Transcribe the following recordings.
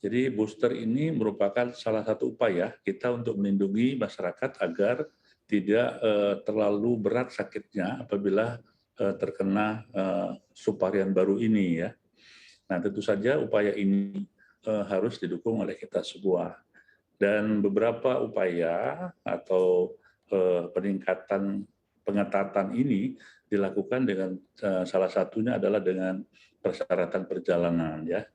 Jadi booster ini merupakan salah satu upaya kita untuk melindungi masyarakat agar tidak terlalu berat sakitnya apabila terkena subvarian baru ini ya. Nah, tentu saja upaya ini harus didukung oleh kita semua. Dan beberapa upaya atau peningkatan pengetatan ini dilakukan dengan salah satunya adalah dengan persyaratan perjalanan ya.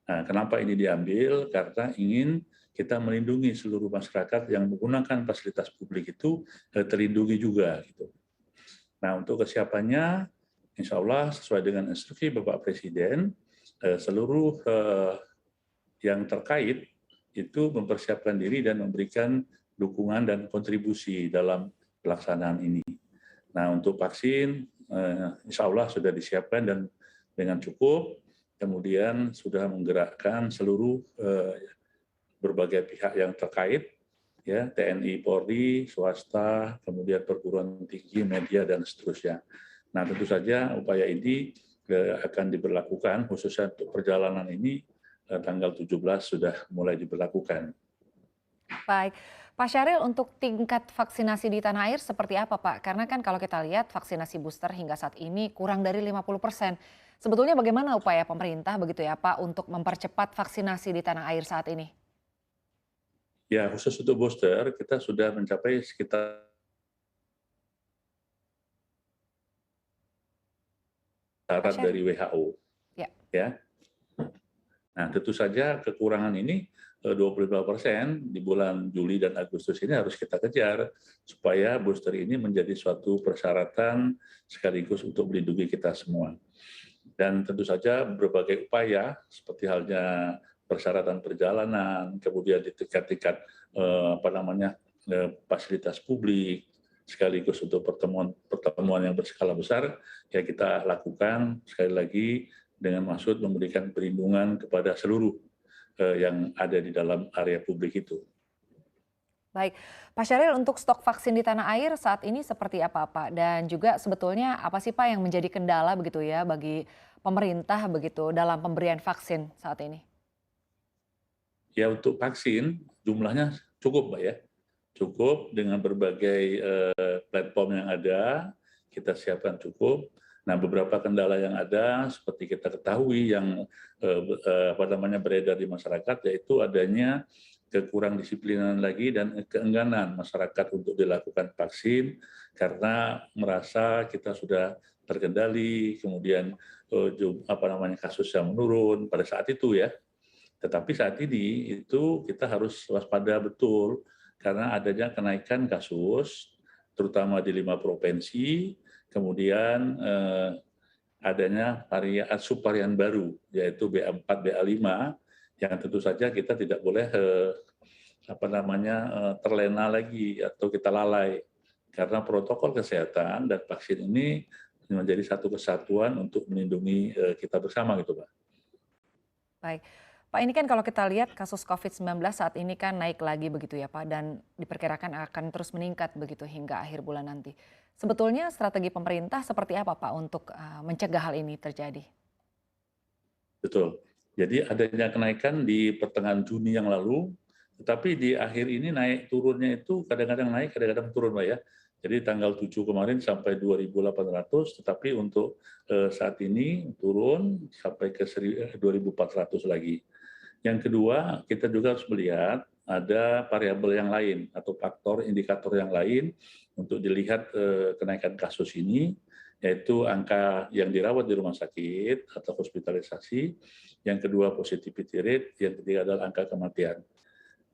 Nah, kenapa ini diambil? Karena ingin kita melindungi seluruh masyarakat yang menggunakan fasilitas publik itu terlindungi juga. Gitu. Nah, untuk kesiapannya, insya Allah sesuai dengan instruksi Bapak Presiden, seluruh yang terkait itu mempersiapkan diri dan memberikan dukungan dan kontribusi dalam pelaksanaan ini. Nah, untuk vaksin, insya Allah sudah disiapkan dan dengan cukup. Kemudian sudah menggerakkan seluruh berbagai pihak yang terkait, ya TNI, Polri, swasta, kemudian perguruan tinggi, media dan seterusnya. Nah, tentu saja upaya ini akan diberlakukan khususnya untuk perjalanan ini tanggal 17 sudah mulai diberlakukan. Baik, Pak Syahril untuk tingkat vaksinasi di tanah air seperti apa Pak? Karena kan kalau kita lihat vaksinasi booster hingga saat ini kurang dari 50%. Sebetulnya bagaimana upaya pemerintah begitu ya Pak untuk mempercepat vaksinasi di tanah air saat ini? Ya, khusus untuk booster kita sudah mencapai sekitar Pak syarat Syahril? dari WHO. Ya. Ya. Nah, tentu saja kekurangan ini 25% di bulan Juli dan Agustus ini harus kita kejar supaya booster ini menjadi suatu persyaratan sekaligus untuk melindungi kita semua. Dan tentu saja berbagai upaya seperti halnya persyaratan perjalanan, kemudian di tingkat-tingkat fasilitas publik, sekaligus untuk pertemuan yang berskala besar, ya kita lakukan sekali lagi dengan maksud memberikan perlindungan kepada seluruh yang ada di dalam area publik itu. Baik, Pak Syahril untuk stok vaksin di tanah air saat ini seperti apa Pak? Dan juga sebetulnya apa sih Pak yang menjadi kendala begitu ya bagi pemerintah begitu dalam pemberian vaksin saat ini? Ya untuk vaksin jumlahnya cukup Mbak ya, cukup dengan berbagai platform yang ada, kita siapkan cukup. Nah, beberapa kendala yang ada seperti kita ketahui yang beredar di masyarakat yaitu adanya kekurang disiplinan lagi dan keengganan masyarakat untuk dilakukan vaksin karena merasa kita sudah terkendali, kemudian kasus yang menurun pada saat itu ya. Tetapi saat ini itu kita harus waspada betul karena adanya kenaikan kasus terutama di 5 provinsi, kemudian adanya subvarian baru yaitu BA4, BA5 yang tentu saja kita tidak boleh terlena lagi atau kita lalai karena protokol kesehatan dan vaksin ini menjadi satu kesatuan untuk melindungi kita bersama gitu, Pak. Baik, Pak ini kan kalau kita lihat kasus COVID-19 saat ini kan naik lagi begitu ya Pak dan diperkirakan akan terus meningkat begitu hingga akhir bulan nanti. Sebetulnya strategi pemerintah seperti apa Pak untuk mencegah hal ini terjadi? Betul. Jadi adanya kenaikan di pertengahan Juni yang lalu, tetapi di akhir ini naik turunnya itu kadang-kadang naik, kadang-kadang turun, Pak ya. Jadi tanggal 7 kemarin sampai 2.800, tetapi untuk saat ini turun sampai ke 2.400 lagi. Yang kedua, kita juga harus melihat ada variabel yang lain atau faktor indikator yang lain untuk dilihat kenaikan kasus ini, yaitu angka yang dirawat di rumah sakit atau hospitalisasi, yang kedua positivity rate, yang ketiga adalah angka kematian.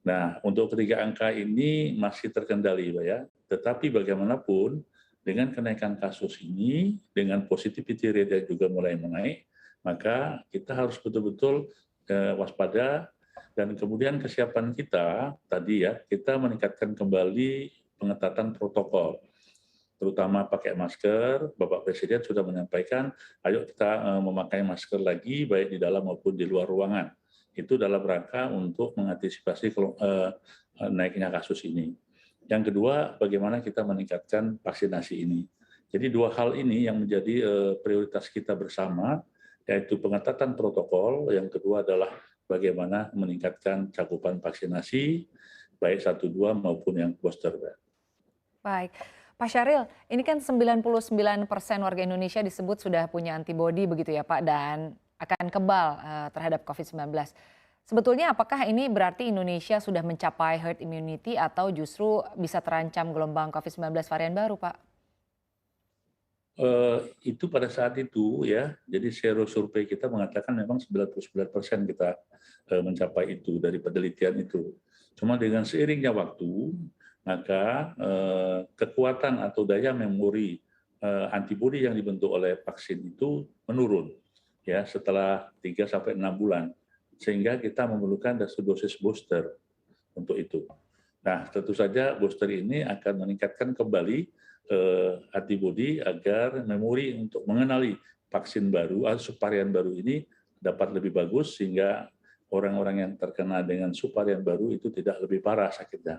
Nah, untuk ketiga angka ini masih terkendali, Pak ya. Tetapi bagaimanapun, dengan kenaikan kasus ini, dengan positivity rate yang juga mulai menaik, maka kita harus betul-betul waspada dan kemudian kesiapan kita tadi ya, kita meningkatkan kembali pengetatan protokol terutama pakai masker. Bapak Presiden sudah menyampaikan, ayo kita memakai masker lagi baik di dalam maupun di luar ruangan. Itu dalam rangka untuk mengantisipasi naiknya kasus ini. Yang kedua, bagaimana kita meningkatkan vaksinasi ini. Jadi dua hal ini yang menjadi prioritas kita bersama, yaitu pengetatan protokol, yang kedua adalah bagaimana meningkatkan cakupan vaksinasi, baik 1, 2 maupun yang booster. Baik. Pak Syahril, ini kan 99% warga Indonesia disebut sudah punya antibodi begitu ya Pak, dan akan kebal terhadap COVID-19. Sebetulnya apakah ini berarti Indonesia sudah mencapai herd immunity atau justru bisa terancam gelombang COVID-19 varian baru Pak? Itu pada saat itu ya, jadi sero survei kita mengatakan memang 99% kita mencapai itu dari penelitian itu. Cuma dengan seiringnya waktu, maka kekuatan atau daya memori antibodi yang dibentuk oleh vaksin itu menurun ya setelah 3 sampai 6 bulan, sehingga kita memerlukan dosis booster untuk itu. Nah, tentu saja booster ini akan meningkatkan kembali antibodi agar memori untuk mengenali vaksin baru atau subvarian baru ini dapat lebih bagus, sehingga orang-orang yang terkena dengan subvarian baru itu tidak lebih parah sakitnya.